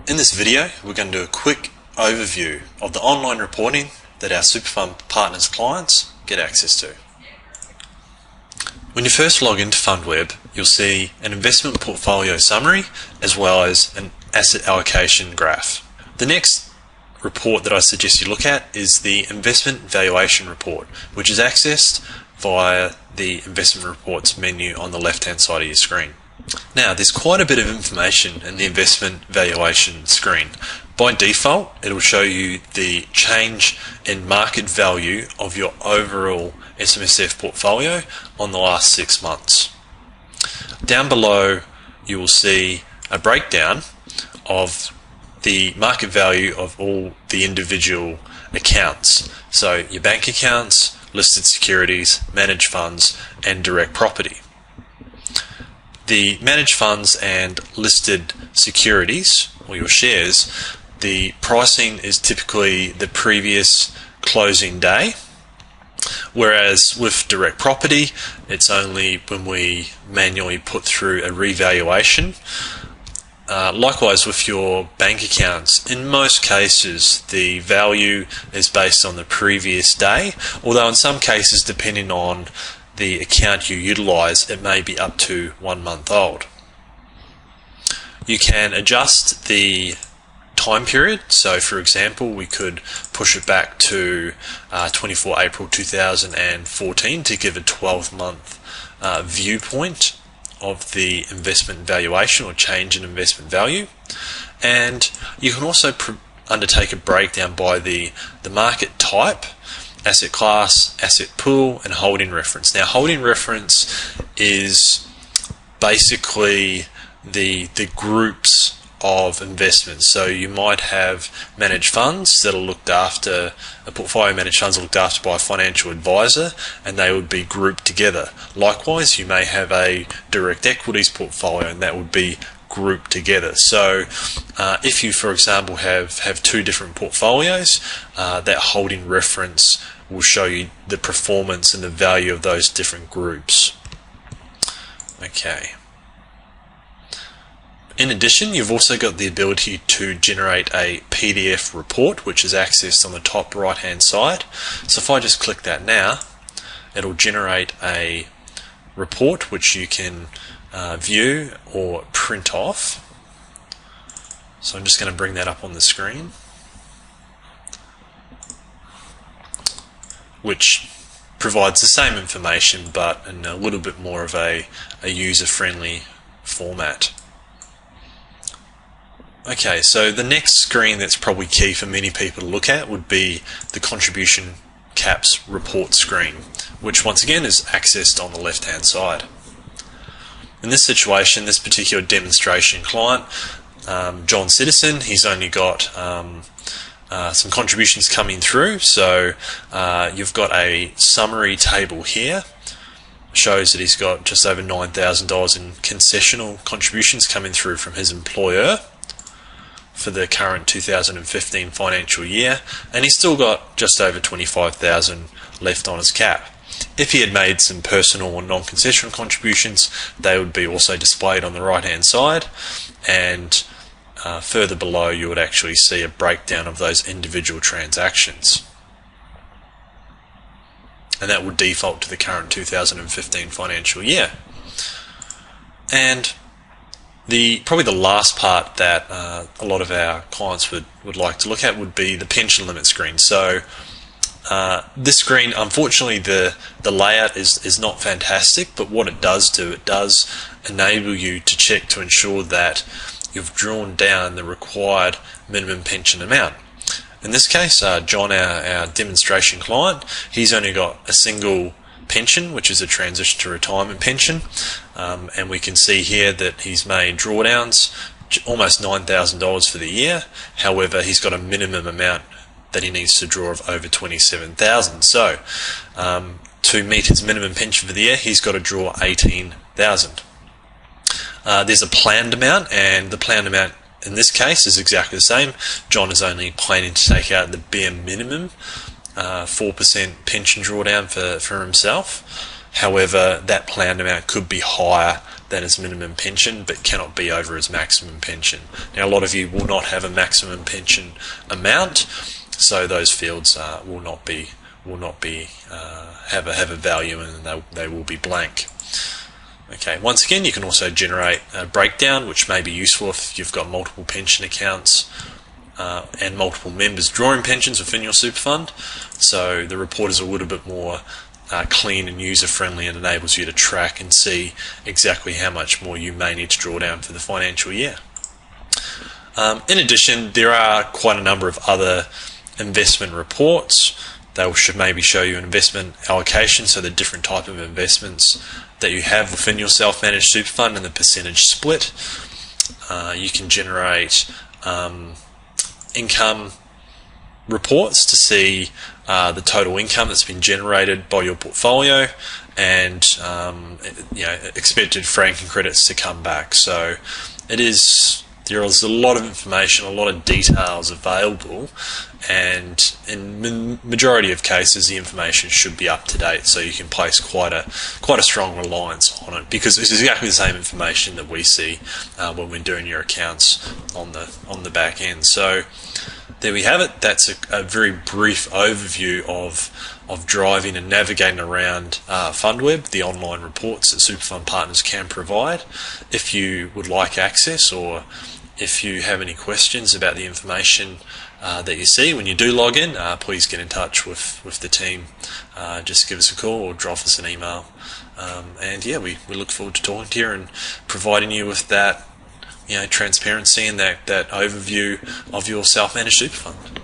In this video, we're going to do a quick overview of the online reporting that our super fund partners clients get access to. When you first log into FundWeb, you'll see an investment portfolio summary as well as an asset allocation graph. The next report that I suggest you look at is the investment valuation report, which is accessed via the investment reports menu on the left hand side of your screen. Now, there's quite a bit of information in the investment valuation screen. By default, it'll show you the change in market value of your overall SMSF portfolio on the last 6 months. Down below, you will see a breakdown of the market value of all the individual accounts. So your bank accounts, listed securities, managed funds, and direct property. The managed funds and listed securities, or your shares, the pricing is typically the previous closing day, whereas with direct property, it's only when we manually put through a revaluation. Likewise with your bank accounts, in most cases the value is based on the previous day, although in some cases, depending on the account you utilize, it may be up to 1 month old. You can adjust the time period, so for example we could push it back to 24 April 2014 to give a 12-month viewpoint of the investment valuation or change in investment value. And you can also undertake a breakdown by the market type, asset class, asset pool, and holding reference. Now, holding reference is basically the groups of investments. So you might have managed funds that are looked after, a portfolio managed funds are looked after by a financial advisor, and they would be grouped together. Likewise, you may have a direct equities portfolio, and that would be grouped together. So if you, for example, have two different portfolios, that holding reference will show you the performance and the value of those different groups. Okay. In addition, you've also got the ability to generate a PDF report, which is accessed on the top right hand side. So if I just click that now, it'll generate a report which you can view or print off. So I'm just going to bring that up on the screen, which provides the same information but in a little bit more of a user-friendly format. Okay, so the next screen that's probably key for many people to look at would be the contribution caps report screen, which once again is accessed on the left hand side. In this situation, this particular demonstration client, John Citizen, he's only got some contributions coming through. So you've got a summary table here, shows that he's got just over $9,000 in concessional contributions coming through from his employer for the current 2015 financial year, and he's still got just over $25,000 left on his cap. If he had made some personal or non-concessional contributions, they would be also displayed on the right hand side, and further below you would actually see a breakdown of those individual transactions, and that would default to the current 2015 financial year. And probably the last part that a lot of our clients would like to look at would be the pension limit screen. So this screen, unfortunately, the layout is not fantastic, but what it does do, it does enable you to check to ensure that you've drawn down the required minimum pension amount. In this case, John, our demonstration client, he's only got a single pension, which is a transition to retirement pension, and we can see here that he's made drawdowns almost $9,000 for the year. However, he's got a minimum amount that he needs to draw of over $27,000. So to meet his minimum pension for the year, he's got to draw $18,000. There's a planned amount, and the planned amount in this case is exactly the same. John is only planning to take out the bare minimum 4% pension drawdown for himself. However, that planned amount could be higher than his minimum pension, but cannot be over his maximum pension. Now, a lot of you will not have a maximum pension amount, so those fields will not have a value, and they will be blank. Okay, once again, you can also generate a breakdown, which may be useful if you've got multiple pension accounts and multiple members drawing pensions within your super fund. So the report is a little bit more clean and user-friendly, and enables you to track and see exactly how much more you may need to draw down for the financial year. In addition, there are quite a number of other investment reports. They should maybe show you an investment allocation, so the different type of investments that you have within your self-managed super fund and the percentage split. You can generate income reports to see the total income that's been generated by your portfolio, and expected franking credits to come back. So there is a lot of information, a lot of details available, and in the majority of cases the information should be up to date, so you can place quite a strong reliance on it, because it's exactly the same information that we see when we're doing your accounts on the back end. So there we have it. That's a very brief overview of driving and navigating around FundWeb, the online reports that Superfund Partners can provide. If you would like access, or if you have any questions about the information that you see when you do log in, please get in touch with the team. Just give us a call or drop us an email. We look forward to talking to you and providing you with that transparency and that overview of your self-managed super fund.